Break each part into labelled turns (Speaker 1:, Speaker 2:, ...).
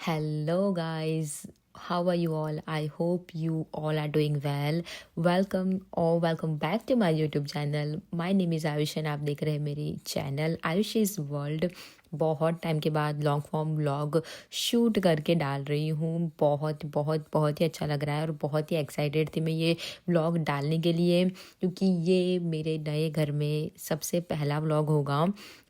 Speaker 1: Hello, guys. How are you all? I hope you all are doing well. Welcome back to my YouTube channel. My name is Ayush and आप देख रहे हैं मेरी channel Ayush is world. बहुत time के बाद long form vlog shoot करके डाल रही हूँ। बहुत बहुत बहुत ही अच्छा लग रहा है और बहुत ही एक्साइटेड थी मैं ये व्लॉग डालने के लिए, क्योंकि ये मेरे नए घर में सबसे पहला व्लॉग होगा।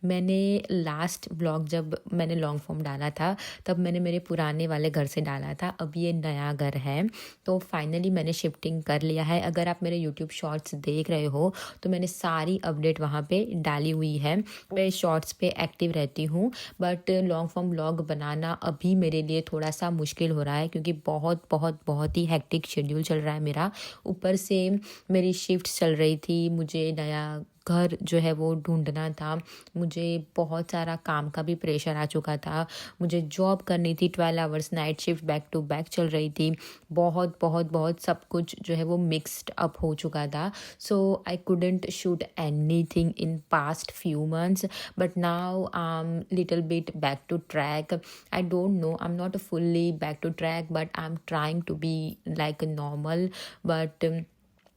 Speaker 1: मैंने लास्ट व्लॉग जब मैंने लॉन्ग फॉर्म डाला था तब मैंने मेरे पुराने वाले घर से डाला था। अब ये नया घर है तो फाइनली मैंने शिफ्टिंग कर लिया है। अगर आप मेरे यूट्यूब शॉर्ट्स देख रहे हो तो मैंने सारी अपडेट वहाँ पे डाली हुई है। मैं शॉर्ट्स पे एक्टिव रहती हूँ, बट लॉन्ग फॉर्म व्लॉग बनाना अभी मेरे लिए थोड़ा सा मुश्किल हो रहा है, क्योंकि बहुत बहुत बहुत ही हेक्टिक शेड्यूल चल रहा है मेरा। ऊपर से मेरी शिफ्ट चल रही थी, मुझे नया घर जो है वो ढूंढना था, मुझे बहुत सारा काम का भी प्रेशर आ चुका था, मुझे जॉब करनी थी 12 hours night shift back to back चल रही थी। बहुत बहुत बहुत सब कुछ जो है वो मिक्सड अप हो चुका था। So I couldn't shoot anything in past few months, but now I am little bit back to track. I don't know, I am not fully back to track, but I'm trying to be like a normal, but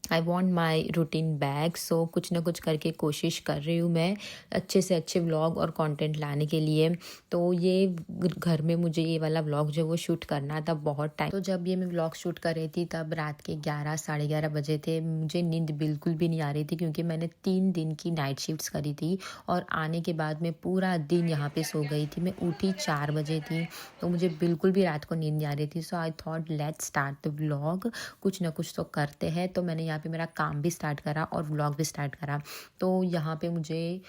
Speaker 1: I want my routine back. So कुछ ना कुछ करके कोशिश कर रही हूँ मैं अच्छे से अच्छे व्लॉग और कंटेंट लाने के लिए। तो ये घर में मुझे ये वाला व्लॉग जो वो शूट करना था बहुत टाइम। तो जब ये मैं व्लॉग शूट कर रही थी तब रात के 11 साढ़े 11 बजे थे। मुझे नींद बिल्कुल भी नहीं आ रही थी, क्योंकि मैंने 3 दिन की नाइट शिफ्ट्स करी थी और आने के बाद मैं पूरा दिन यहाँ पे सो गई थी। मैं उठी 4 बजे थी, तो मुझे बिल्कुल भी रात को नींद नहीं आ रही थी। So I thought let's start the vlog, कुछ ना कुछ तो करते हैं। तो मैंने यहाँ पे मेरा काम भी स्टार्ट करा और व्लॉग भी स्टार्ट करा। तो यहाँ पे मुझे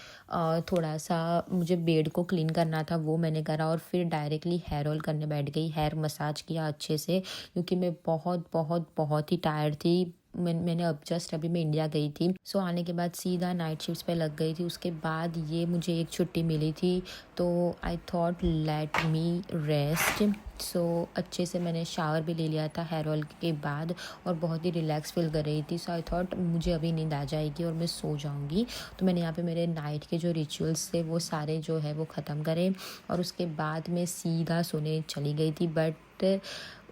Speaker 1: थोड़ा सा मुझे बेड को क्लीन करना था, वो मैंने करा और फिर डायरेक्टली हेयर ऑयल करने बैठ गई। हेयर मसाज किया अच्छे से, क्योंकि मैं बहुत बहुत बहुत ही टायर्ड थी। मैंने अभी मैं इंडिया गई थी। सो आने के बाद सीधा नाइट शिफ्ट पे लग गई थी। उसके बाद ये मुझे एक छुट्टी मिली थी, तो I thought let me rest. So अच्छे से मैंने शावर भी ले लिया था हेयर ऑयल के बाद और बहुत ही रिलैक्स फील कर रही थी। सो आई थॉट मुझे अभी नींद आ जाएगी और मैं सो जाऊंगी। तो मैंने यहाँ पे मेरे नाइट के जो रिचुअल्स थे वो सारे जो है वो ख़त्म करे और उसके बाद मैं सीधा सोने चली गई थी। बट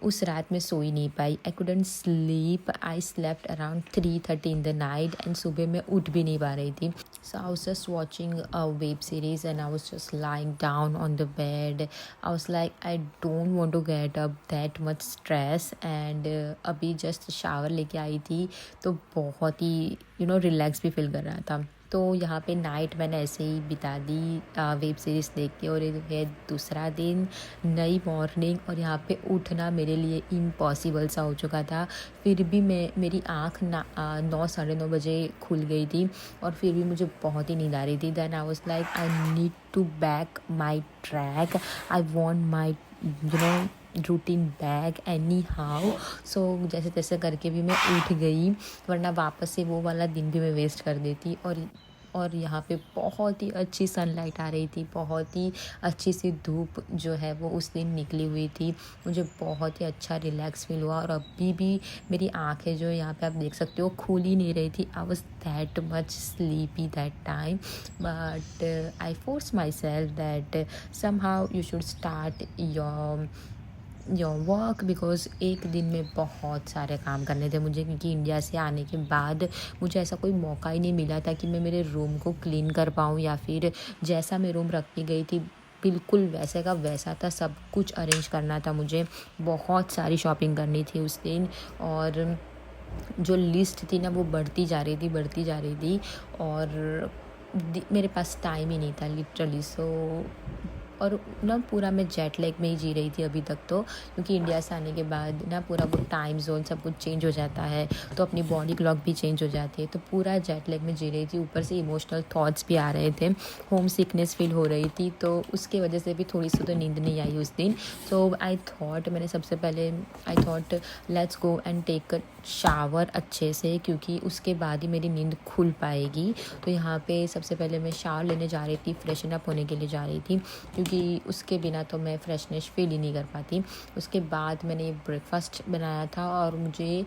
Speaker 1: उस रात में सो ही नहीं पाई। I couldn't sleep. I slept around 3:30 in the night and सुबह मैं उठ भी नहीं पा रही थी। So I was just watching a web series and I was just lying down on the bed. I was like I don't want to get up, that much stress. And अभी just shower लेके आई थी तो बहुत ही relax भी feel कर रहा था। तो यहाँ पे नाइट मैंने ऐसे ही बिता दी वेब सीरीज़ देख के। और ये है दूसरा दिन, नई मॉर्निंग, और यहाँ पे उठना मेरे लिए इम्पॉसिबल सा हो चुका था। फिर भी मेरी आँख 9 साढ़े 9 बजे खुल गई थी और फिर भी मुझे बहुत ही नींद आ रही थी। Then I was like I need to back my track, I want my routine back anyhow. So जैसे तैसे करके भी मैं उठ गई, वरना वापस से वो वाला दिन भी मैं वेस्ट कर देती। और यहाँ पे बहुत ही अच्छी सनलाइट आ रही थी, बहुत ही अच्छी सी धूप जो है वो उस दिन निकली हुई थी। मुझे बहुत ही अच्छा रिलैक्स फील हुआ और अभी भी मेरी आँखें जो यहाँ पे आप देख सकते हो खुल ही नहीं रही थी। I was that much sleepy that time, but I force my self that somehow you should start your work, because एक दिन में बहुत सारे काम करने थे मुझे, क्योंकि इंडिया से आने के बाद मुझे ऐसा कोई मौका ही नहीं मिला था कि मैं मेरे रूम को क्लीन कर पाऊँ, या फिर जैसा मैं रूम रख के गई थी बिल्कुल वैसे का वैसा था। सब कुछ अरेंज करना था मुझे, बहुत सारी शॉपिंग करनी थी उस दिन, और जो लिस्ट थी ना वो बढ़ती जा रही थी और मेरे पास टाइम ही नहीं था लिटरली। सो और ना पूरा मैं जेट लैग में ही जी रही थी अभी तक, तो क्योंकि इंडिया से आने के बाद ना पूरा वो टाइम जोन सब कुछ चेंज हो जाता है, तो अपनी बॉडी क्लॉक भी चेंज हो जाती है, तो पूरा जेट लैग में जी रही थी। ऊपर से इमोशनल थॉट्स भी आ रहे थे, होम सिकनेस फील हो रही थी, तो उसके वजह से भी थोड़ी सी तो नींद नहीं आई उस दिन। सो मैंने सबसे पहले I thought let's go and take shower अच्छे से, क्योंकि उसके बाद ही मेरी नींद खुल पाएगी। तो यहाँ पे सबसे पहले मैं शावर लेने जा रही थी, फ्रेशन अप होने के लिए जा रही थी, क्योंकि क्योंकि उसके बिना तो मैं फ्रेशनेस फील ही नहीं कर पाती। उसके बाद मैंने ब्रेकफ़ास्ट बनाया था और मुझे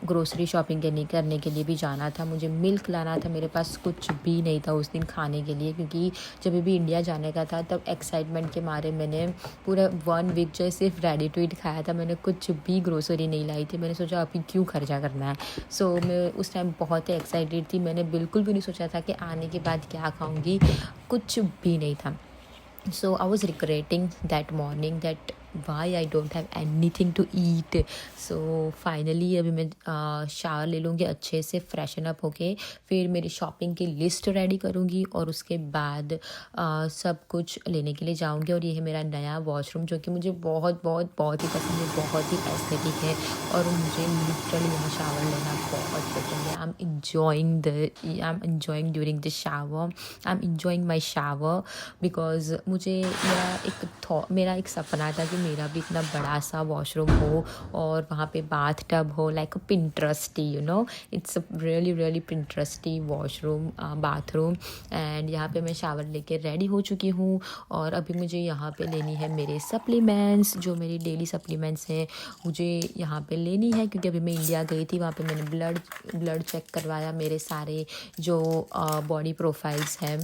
Speaker 1: ग्रोसरी शॉपिंग करने के लिए भी जाना था। मुझे मिल्क लाना था, मेरे पास कुछ भी नहीं था उस दिन खाने के लिए, क्योंकि जब भी इंडिया जाने का था तब एक्साइटमेंट के मारे मैंने पूरा 1 वीक जो है सिर्फ रेडी टू ईट खाया था। मैंने कुछ भी ग्रोसरी नहीं लाई थी। मैंने सोचा अभी क्यों खर्चा करना है। सो मैं उस टाइम बहुत ही एक्साइटेड थी। मैंने बिल्कुल भी नहीं सोचा था कि आने के बाद क्या खाऊंगी, कुछ भी नहीं था। So I was regretting that morning that why I don't have anything to eat. So finally अभी मैं शावर ले लूँगी अच्छे से, फ्रेशन अप होके, फिर मेरी शॉपिंग की लिस्ट रेडी करूँगी और उसके बाद सब कुछ लेने के लिए जाऊँगी। और ये है मेरा नया वॉशरूम जो कि मुझे बहुत बहुत बहुत ही पसंद है, बहुत ही एस्थेटिक है और मुझे लिटरली यहाँ शावर लेना बहुत पसंद है। I am enjoying during the shower. I'm enjoying my shower because मुझे मेरा एक सपना था कि मेरा भी इतना बड़ा सा वॉशरूम हो और वहाँ पे बाथ टब हो, like pinteresty, it's really really pinteresty washroom bathroom. And यहाँ पे मैं शावर लेके रेडी हो चुकी हूँ और अभी मुझे यहाँ पे लेनी है मेरे सप्लीमेंट्स, जो मेरी डेली सप्लीमेंट्स हैं मुझे यहाँ पे लेनी है, क्योंकि अभी मैं इंडिया गई थी, वहाँ पे मैंने ब्लड चेक करवाया, मेरे सारे जो बॉडी प्रोफाइल्स हैं,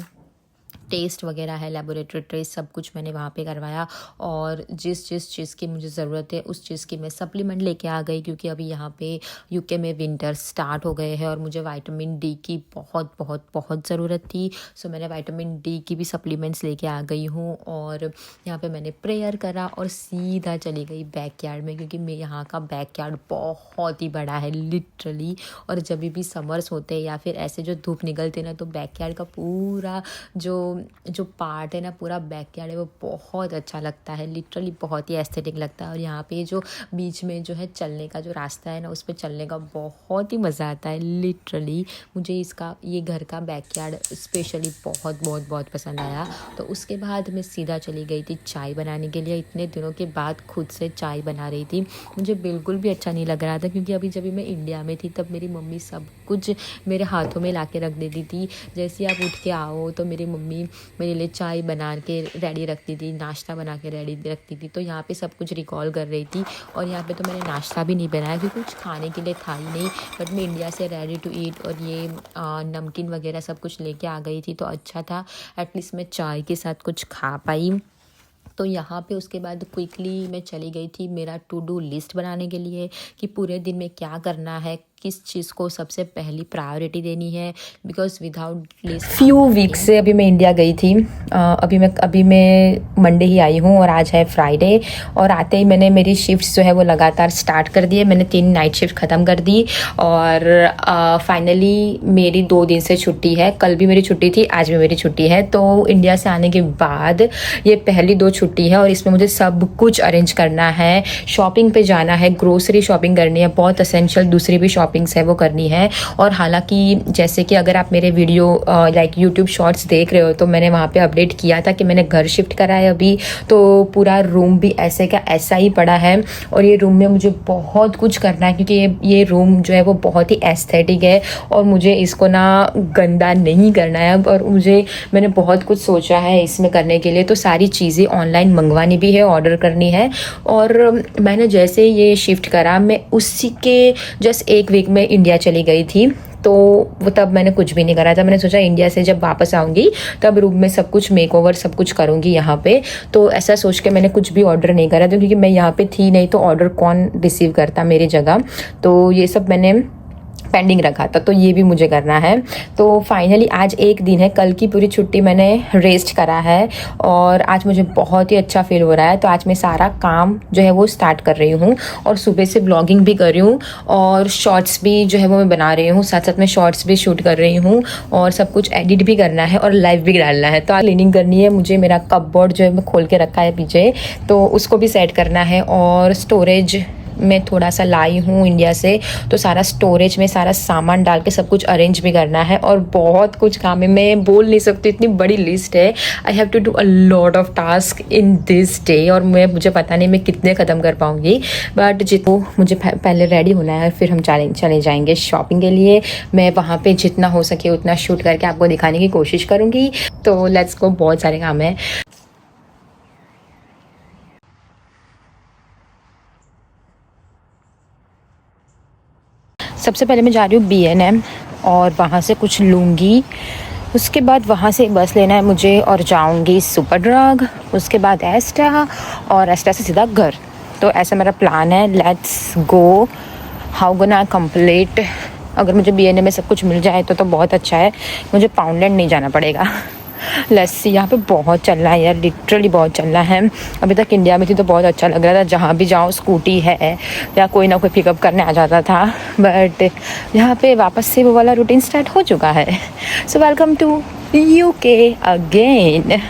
Speaker 1: टेस्ट वगैरह है, लेबोरेटरी टेस्ट सब कुछ मैंने वहाँ पे करवाया। और जिस चीज़ की मुझे ज़रूरत है उस चीज़ की मैं सप्लीमेंट लेके आ गई, क्योंकि अभी यहाँ पे यूके में विंटर स्टार्ट हो गए हैं और मुझे विटामिन डी की बहुत बहुत बहुत ज़रूरत थी। सो मैंने विटामिन डी की भी सप्लीमेंट्स लेके आ गई हूँ। और यहाँ पे मैंने प्रेयर करा और सीधा चली गई बैकयार्ड में, क्योंकि मैं यहाँ का बैकयार्ड बहुत ही बड़ा है लिटरली। और जब भी समर्स होते हैं या फिर ऐसे जो धूप निकलते ना, तो बैकयार्ड का पूरा जो पार्ट है ना, पूरा बैकयार्ड है, वो बहुत अच्छा लगता है, लिटरली बहुत ही एस्थेटिक लगता है। और यहाँ पे जो बीच में जो है चलने का जो रास्ता है ना, उस पर चलने का बहुत ही मज़ा आता है लिटरली। मुझे ये घर का बैकयार्ड स्पेशली बहुत बहुत बहुत पसंद आया। तो उसके बाद मैं सीधा चली गई थी चाय बनाने के लिए। इतने दिनों के बाद खुद से चाय बना रही थी। मुझे बिल्कुल भी अच्छा नहीं लग रहा था, क्योंकि अभी जब मैं इंडिया में थी तब मेरी मम्मी सब कुछ मेरे हाथों में ला के रख देती थी। जैसे आप उठ के आओ तो मेरी मम्मी मेरे लिए चाय बना के रेडी रखती थी, नाश्ता बना के रेडी रखती थी। तो यहाँ पे सब कुछ रिकॉल कर रही थी। और यहाँ पे तो मैंने नाश्ता भी नहीं बनाया, क्योंकि कुछ खाने के लिए था ही नहीं। बट मैं इंडिया से रेडी टू ईट और ये नमकीन वगैरह सब कुछ लेके आ गई थी, तो अच्छा था, एटलीस्ट मैं चाय के साथ कुछ खा पाई। तो यहाँ पे उसके बाद क्विकली मैं चली गई थी मेरा टू डू लिस्ट बनाने के लिए, कि पूरे दिन में क्या करना है, किस चीज़ को सबसे पहली प्रायोरिटी देनी है। Because without list few weeks से अभी मैं इंडिया गई थी। अभी मैं मंडे ही आई हूँ और आज है फ्राइडे। और आते ही मैंने मेरी शिफ्ट्स जो है वो लगातार स्टार्ट कर दिए। मैंने 3 नाइट शिफ्ट ख़त्म कर दी और फाइनली मेरी 2 दिन से छुट्टी है। कल भी मेरी छुट्टी थी, आज भी मेरी छुट्टी है। तो इंडिया से आने के बाद ये पहली 2 छुट्टी है और इसमें मुझे सब कुछ अरेंज करना है। शॉपिंग पे जाना है, ग्रोसरी शॉपिंग करनी है, बहुत असेंशियल दूसरी भी शॉपिंग्स है वो करनी है। और हालांकि जैसे कि अगर आप मेरे वीडियो लाइक यूट्यूब शॉर्ट्स देख रहे हो, तो मैंने वहाँ पे अपडेट किया था कि मैंने घर शिफ्ट करा है अभी। तो पूरा रूम भी ऐसे का ऐसा ही पड़ा है और ये रूम में मुझे बहुत कुछ करना है, क्योंकि ये रूम जो है वो बहुत ही एस्थेटिक है और मुझे इसको ना गंदा नहीं करना है। और मैंने बहुत कुछ सोचा है इसमें करने के लिए। तो सारी चीज़ें ऑनलाइन मंगवानी भी है, ऑर्डर करनी है। और मैंने जैसे ये शिफ्ट करा, मैं उसी के जस्ट 1 वीक में इंडिया चली गई थी। तो वो तब मैंने कुछ भी नहीं करा था। मैंने सोचा इंडिया से जब वापस आऊँगी तब रूम में सब कुछ मेकओवर सब कुछ करूँगी यहाँ पे। तो ऐसा सोच के मैंने कुछ भी ऑर्डर नहीं करा था, क्योंकि मैं यहाँ पे थी नहीं, तो ऑर्डर कौन रिसीव करता मेरी जगह। तो ये सब मैंने पेंडिंग रखा था, तो ये भी मुझे करना है। तो फाइनली आज एक दिन है, कल की पूरी छुट्टी मैंने रेस्ट करा है और आज मुझे बहुत ही अच्छा फील हो रहा है। तो आज मैं सारा काम जो है वो स्टार्ट कर रही हूँ और सुबह से ब्लॉगिंग भी कर रही हूँ और शॉर्ट्स भी जो है वो मैं बना रही हूँ, साथ साथ में शॉर्ट्स भी शूट कर रही हूँ और सब कुछ एडिट भी करना है और लाइव भी डालना है। तो आज क्लीनिंग करनी है मुझे। मेरा कपबोर्ड जो है मैं खोल के रखा है पीछे, तो उसको भी सेट करना है। और स्टोरेज मैं थोड़ा सा लाई हूँ इंडिया से, तो सारा स्टोरेज में सारा सामान डाल के सब कुछ अरेंज भी करना है। और बहुत कुछ काम है, मैं बोल नहीं सकती, इतनी बड़ी लिस्ट है। I have to do a lot of task in this day और मुझे पता नहीं मैं कितने ख़त्म कर पाऊँगी। बट जितना मुझे पहले रेडी होना है, फिर हम चले जाएंगे शॉपिंग के लिए। मैं वहाँ पर जितना हो सके उतना शूट करके आपको दिखाने की कोशिश करूँगी। तो लेट्स गो, बहुत सारे काम है। सबसे पहले मैं जा रही हूँ B&M और वहाँ से कुछ लूँगी। उसके बाद वहाँ से एक बस लेना है मुझे और जाऊँगी सुपरड्रग, उसके बाद एस्टा और एस्टा से सीधा घर। तो ऐसा मेरा प्लान है। Let's go. How gonna complete. अगर मुझे B&M में सब कुछ मिल जाए तो बहुत अच्छा है। मुझे पाउंडलैंड नहीं जाना पड़ेगा। लस्सी यहाँ पे बहुत चल रहा है यार, लिटरली बहुत चल रहा है। अभी तक इंडिया में थी तो बहुत अच्छा लग रहा था, जहाँ भी जाओ स्कूटी है या कोई ना कोई पिकअप करने आ जाता था। बट यहाँ पे वापस से वो वाला रूटीन स्टार्ट हो चुका है। So welcome to UK again.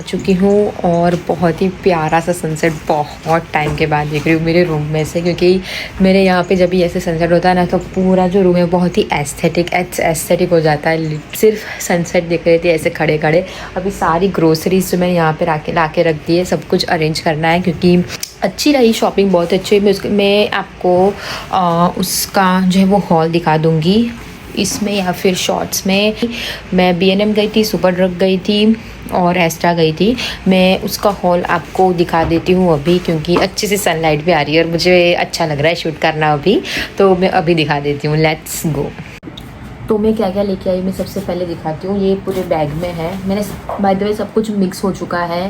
Speaker 1: चुकी हूँ और बहुत ही प्यारा सा सनसेट बहुत टाइम के बाद देख रही हूँ मेरे रूम में से, क्योंकि मेरे यहाँ पे जब भी ऐसे सनसेट होता है ना तो पूरा जो रूम है बहुत ही एस्थेटिक हो जाता है। सिर्फ सनसेट देख रही थी ऐसे खड़े खड़े। अभी सारी ग्रोसरीज जो मैं यहाँ पे ला के रख दी है, सब कुछ अरेंज करना है क्योंकि अच्छी रही शॉपिंग, बहुत अच्छी। मैं आपको उसका जो है वो हॉल दिखा दूँगी इसमें या फिर शॉर्ट्स में। मैं B&M गई थी, सुपरड्रग गई थी और एस्टा गई थी। मैं उसका हॉल आपको दिखा देती हूँ अभी, क्योंकि अच्छे से सनलाइट भी आ रही है और मुझे अच्छा लग रहा है शूट करना अभी, तो मैं अभी दिखा देती हूँ। Let's go. तो मैं क्या क्या लेके आई मैं सबसे पहले दिखाती हूँ। ये पूरे बैग में है। मैंने बाय द वे सब कुछ मिक्स हो चुका है,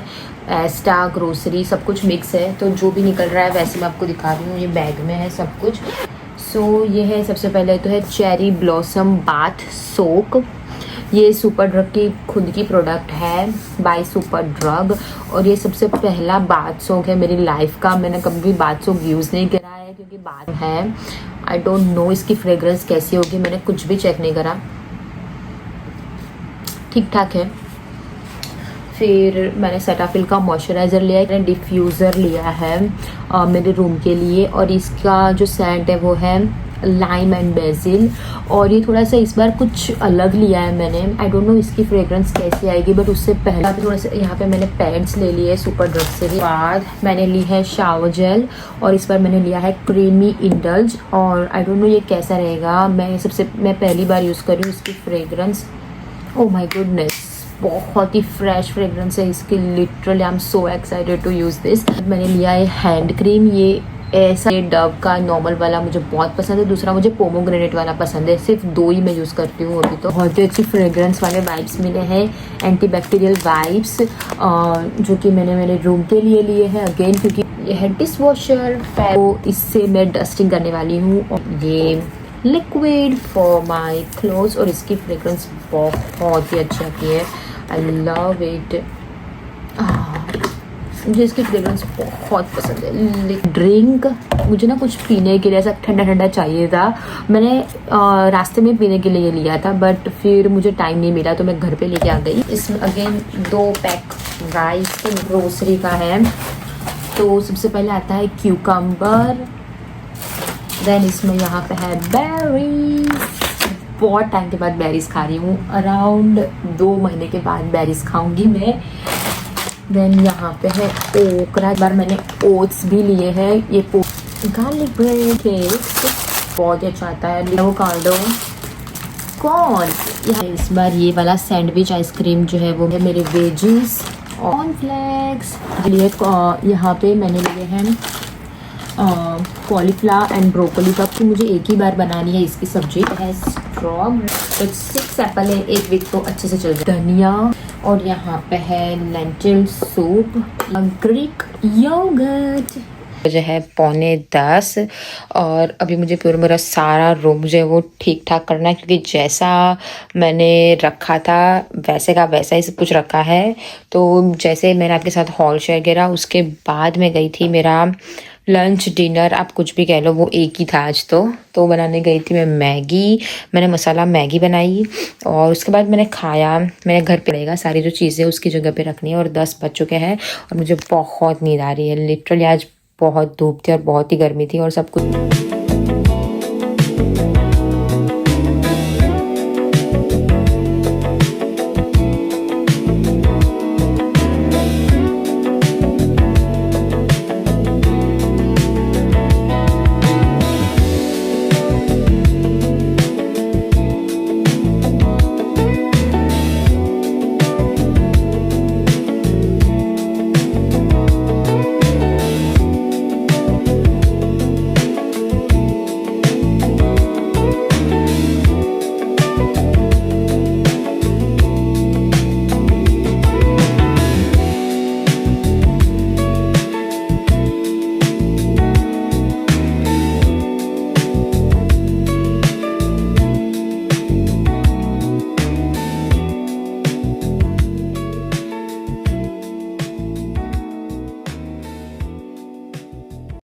Speaker 1: एस्टा ग्रोसरी सब कुछ मिक्स है, तो जो भी निकल रहा है वैसे मैं आपको दिखा रही हूँ। ये बैग में है सब कुछ। सो ये है, सबसे पहले तो है चेरी ब्लॉसम बाथ सोक। ये सुपरड्रग की खुद की प्रोडक्ट है, बाय सुपरड्रग। और ये सबसे पहला बाथ सोक है मेरी लाइफ का। मैंने कभी भी बाथ सोक यूज़ नहीं करा है क्योंकि बाथ है, आई डोंट नो इसकी फ्रेग्रेंस कैसी होगी, मैंने कुछ भी चेक नहीं करा, ठीक ठाक है। फिर मैंने सेटाफिल का मॉइस्चराइज़र लिया है, मैंने डिफ्यूज़र लिया है मेरे रूम के लिए, और इसका जो सेंट है वो है लाइम एंड बेसिल। और ये थोड़ा सा इस बार कुछ अलग लिया है मैंने, आई डोंट नो इसकी फ्रेग्रेंस कैसी आएगी, बट उससे पहले थोड़ा सा यहाँ पे मैंने पैड्स ले लिए सुपरड्रग से। बाद मैंने ली है शावर जेल, और इस बार मैंने लिया है क्रीमी इंडल्ज। और आई डोंट नो ये कैसा रहेगा, मैं पहली बार यूज़ कर रही हूँ। इसकी फ्रेग्रेंस, ओह माय गुडनेस, बहुत ही फ्रेश फ्रेग्रेंस है इसकी। Literally I am so excited to use this. मैंने लिया है हैंड क्रीम, ये ऐसा ये डव का नॉर्मल वाला मुझे बहुत पसंद है, दूसरा मुझे पोमोग्रेनेट वाला पसंद है। सिर्फ 2 ही मैं यूज़ करती हूँ अभी। तो बहुत ही अच्छी फ्रेग्रेंस वाले वाइब्स मिले हैं, एंटी बैक्टीरियल वाइब्स, जो कि मैंने मेरे रूम के लिए हैं अगेन, क्योंकि ये है डिश वॉशर। तो इससे मैं डस्टिंग करने वाली हूँ। और ये लिक्विड फॉर माई क्लोथ्स, और इसकी फ्रेग्रेंस बहुत ही अच्छी आती है। I love it. मुझे इसकी फ्रेग्रेंस बहुत पसंद है। ड्रिंक मुझे ना कुछ पीने के लिए ऐसा ठंडा ठंडा चाहिए था। मैंने रास्ते में पीने के लिए लिया था, बट फिर मुझे टाइम नहीं मिला तो मैं घर पे लेके आ गई। इसमें अगेन 2 पैक राइस ग्रोसरी का है। तो सबसे पहले आता है क्यूकम्बर, देन इसमें यहाँ पे है बेरीज। बहुत टाइम के बाद बेरीज खा रही हूँ, अराउंड 2 महीने के बाद बेरीज खाऊंगी मैं। देन यहाँ पे है ओकरा, एक बार मैंने ओट्स भी लिए हैं। ये गार्लिक ब्रेड केक्स बहुत ही अच्छा आता है। एवोकाडो कॉर्न, इस बार ये वाला सैंडविच आइसक्रीम जो है वो है मेरे वेजीज। कॉर्नफ्लेक्स लिए यहाँ पे मैंने लिए हैं कॉलीफ्लावर एंड ब्रोकली का, कि मुझे एक ही बार बनानी है इसकी सब्जी। है स्ट्रॉबेरी, 6 एप्पल है, 1 वीक तो अच्छे से चल जाए। धनिया, और यहाँ पे है लेंटिल सूप, ग्रीक योगर्ट। जो है 9:45, और अभी मुझे पूरा मेरा सारा रूम जो है वो ठीक ठाक करना है, क्योंकि जैसा मैंने रखा था वैसे का वैसा ही सब कुछ रखा है। तो जैसे मैंने आपके साथ हॉल शेयर करा, उसके बाद मैं गई थी मेरा लंच डिनर, आप कुछ भी कह लो, वो एक ही था आज। तो बनाने गई थी मैं मैगी। मैंने मसाला मैगी बनाई, और उसके बाद मैंने खाया। मैंने घर पे रहेगा सारी जो चीज़ें उसकी जगह पे रखनी है। और 10 बज चुके हैं और मुझे बहुत नींद आ रही है। लिटरली आज बहुत धूप थी और बहुत ही गर्मी थी और सब कुछ।